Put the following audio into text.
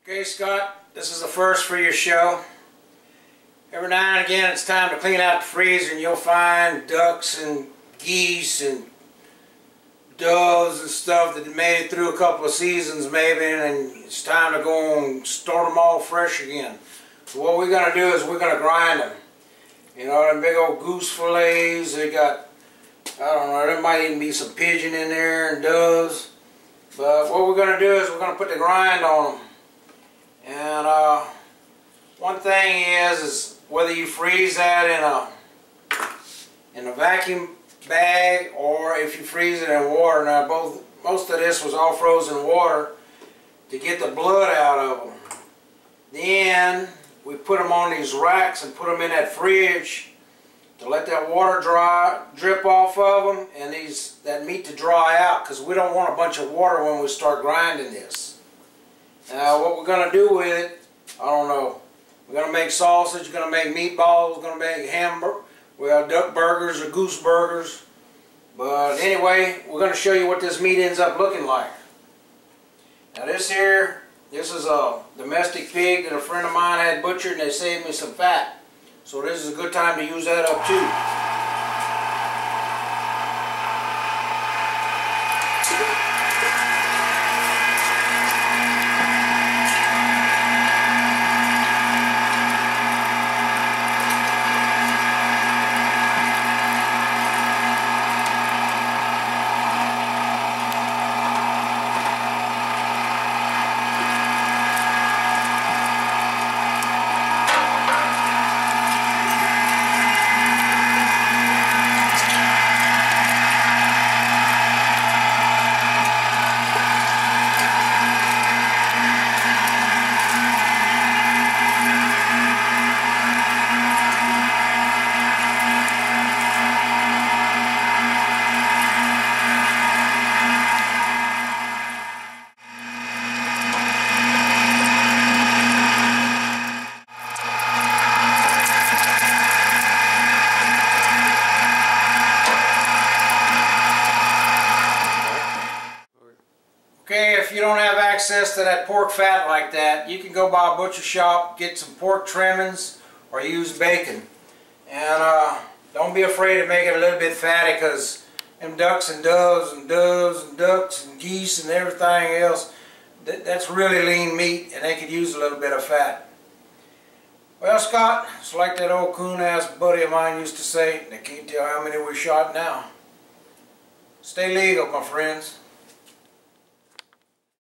Okay, Scott, this is the first for your show. Every now and again it's time to clean out the freezer and you'll find ducks and geese and doves and stuff that made it through a couple of seasons maybe, and it's time to go and start them all fresh again. So what we're going to do is we're going to grind them. You know, them big old goose fillets, they got, I don't know, there might even be some pigeon in there and doves. But what we're going to do is we're going to put the grind on them. And one thing is whether you freeze that in a vacuum bag or if you freeze it in water. Now most of this was all frozen water to get the blood out of them. Then we put them on these racks and put them in that fridge to let that water drip off of them and that meat to dry out, because we don't want a bunch of water when we start grinding this. Now what we're going to do with it, I don't know. We're going to make sausage, we're going to make meatballs, we're going to make hamburger, well, duck burgers or goose burgers. But anyway, we're going to show you what this meat ends up looking like. Now this is a domestic pig that a friend of mine had butchered, and they saved me some fat. So this is a good time to use that up too. Okay, if you don't have access to that pork fat like that, you can go by a butcher shop, get some pork trimmings, or use bacon. And don't be afraid to make it a little bit fatty, because them ducks and doves and ducks and geese and everything else, that's really lean meat, and they could use a little bit of fat. Well, Scott, it's like that old coon-ass buddy of mine used to say, they can't tell how many we shot now. Stay legal, my friends.